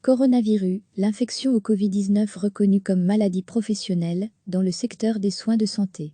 Coronavirus, l'infection au Covid-19 reconnue comme maladie professionnelle dans le secteur des soins de santé.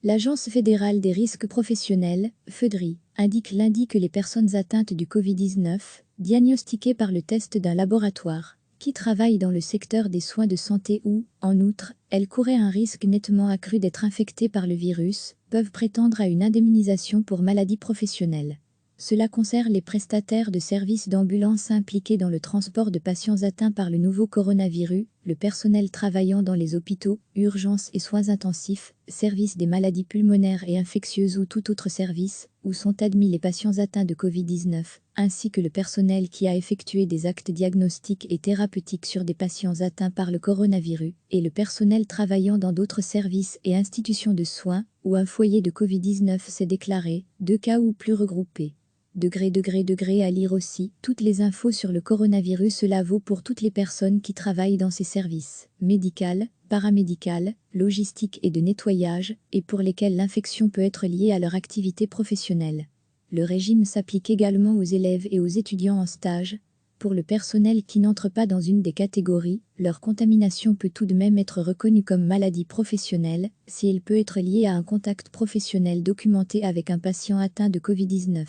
L'Agence fédérale des risques professionnels, FEDRI, indique lundi que les personnes atteintes du Covid-19, diagnostiquées par le test d'un laboratoire, qui travaillent dans le secteur des soins de santé ou, en outre, elles couraient un risque nettement accru d'être infectées par le virus, peuvent prétendre à une indemnisation pour maladie professionnelle. Cela concerne les prestataires de services d'ambulance impliqués dans le transport de patients atteints par le nouveau coronavirus, le personnel travaillant dans les hôpitaux, urgences et soins intensifs, services des maladies pulmonaires et infectieuses ou tout autre service, où sont admis les patients atteints de Covid-19, ainsi que le personnel qui a effectué des actes diagnostiques et thérapeutiques sur des patients atteints par le coronavirus, et le personnel travaillant dans d'autres services et institutions de soins, où un foyer de Covid-19 s'est déclaré, 2 cas ou plus regroupés. À lire aussi, toutes les infos sur le coronavirus, cela vaut pour toutes les personnes qui travaillent dans ces services, médical, paramédical, logistique et de nettoyage, et pour lesquels l'infection peut être liée à leur activité professionnelle. Le régime s'applique également aux élèves et aux étudiants en stage. Pour le personnel qui n'entre pas dans une des catégories, leur contamination peut tout de même être reconnue comme maladie professionnelle, si elle peut être liée à un contact professionnel documenté avec un patient atteint de Covid-19.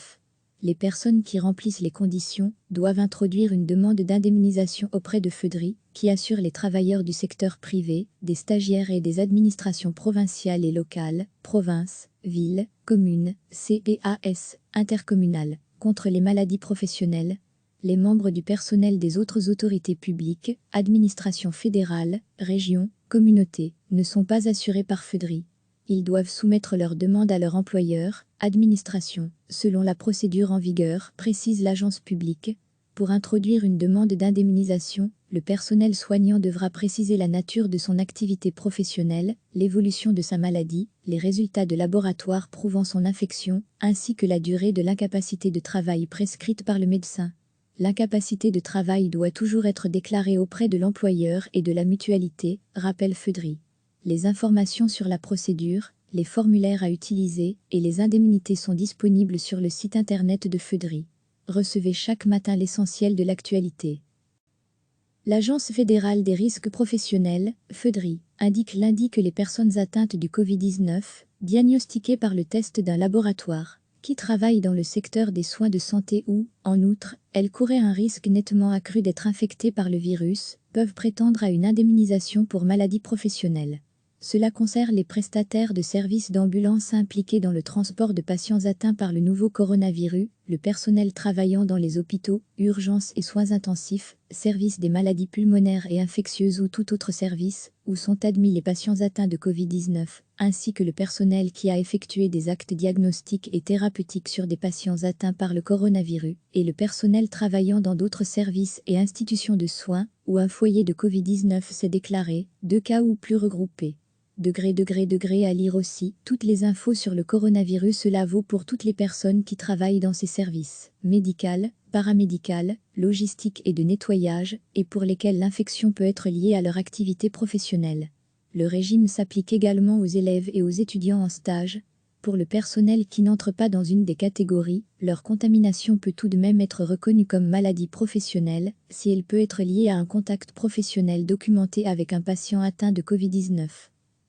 Les personnes qui remplissent les conditions doivent introduire une demande d'indemnisation auprès de FEDRI, qui assure les travailleurs du secteur privé, des stagiaires et des administrations provinciales et locales, provinces, villes, communes, CPAS, intercommunales, contre les maladies professionnelles. Les membres du personnel des autres autorités publiques, administrations fédérales, régions, communautés, ne sont pas assurés par FEDRI. Ils doivent soumettre leur demande à leur employeur, administration, selon la procédure en vigueur, précise l'agence publique. Pour introduire une demande d'indemnisation, le personnel soignant devra préciser la nature de son activité professionnelle, l'évolution de sa maladie, les résultats de laboratoire prouvant son infection, ainsi que la durée de l'incapacité de travail prescrite par le médecin. L'incapacité de travail doit toujours être déclarée auprès de l'employeur et de la mutualité, rappelle FEDRI. Les informations sur la procédure, les formulaires à utiliser et les indemnités sont disponibles sur le site internet de FEDRI. Recevez chaque matin l'essentiel de l'actualité. L'Agence fédérale des risques professionnels, FEDRI, indique lundi que les personnes atteintes du Covid-19, diagnostiquées par le test d'un laboratoire, qui travaillent dans le secteur des soins de santé ou, en outre, elles couraient un risque nettement accru d'être infectées par le virus, peuvent prétendre à une indemnisation pour maladie professionnelle. Cela concerne les prestataires de services d'ambulance impliqués dans le transport de patients atteints par le nouveau coronavirus, le personnel travaillant dans les hôpitaux, urgences et soins intensifs, services des maladies pulmonaires et infectieuses ou tout autre service, où sont admis les patients atteints de Covid-19, ainsi que le personnel qui a effectué des actes diagnostiques et thérapeutiques sur des patients atteints par le coronavirus, et le personnel travaillant dans d'autres services et institutions de soins, où un foyer de Covid-19 s'est déclaré, 2 cas ou plus regroupés. À lire aussi, toutes les infos sur le coronavirus, cela vaut pour toutes les personnes qui travaillent dans ces services, médical, paramédical, logistique et de nettoyage, et pour lesquels l'infection peut être liée à leur activité professionnelle. Le régime s'applique également aux élèves et aux étudiants en stage. Pour le personnel qui n'entre pas dans une des catégories, leur contamination peut tout de même être reconnue comme maladie professionnelle, si elle peut être liée à un contact professionnel documenté avec un patient atteint de Covid-19.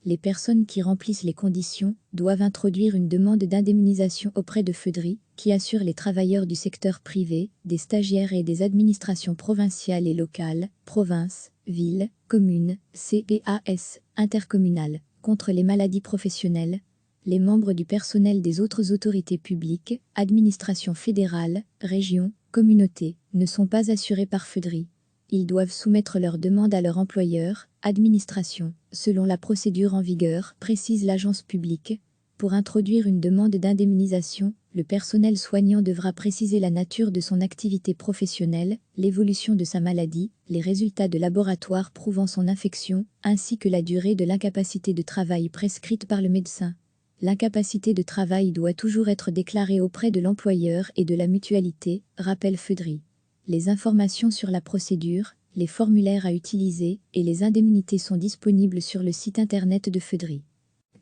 Les personnes qui remplissent les conditions doivent introduire une demande d'indemnisation auprès de FEDRI, qui assure les travailleurs du secteur privé, des stagiaires et des administrations provinciales et locales, provinces, villes, communes, CPAS, intercommunales, contre les maladies professionnelles. Les membres du personnel des autres autorités publiques, administrations fédérales, régions, communautés, ne sont pas assurés par FEDRI. Ils doivent soumettre leur demande à leur employeur, administration, selon la procédure en vigueur, précise l'agence publique. Pour introduire une demande d'indemnisation, le personnel soignant devra préciser la nature de son activité professionnelle, l'évolution de sa maladie, les résultats de laboratoire prouvant son infection, ainsi que la durée de l'incapacité de travail prescrite par le médecin. L'incapacité de travail doit toujours être déclarée auprès de l'employeur et de la mutualité, rappelle FEDRI. Les informations sur la procédure, les formulaires à utiliser et les indemnités sont disponibles sur le site internet de FEDRI.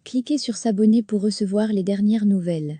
Cliquez sur s'abonner pour recevoir les dernières nouvelles.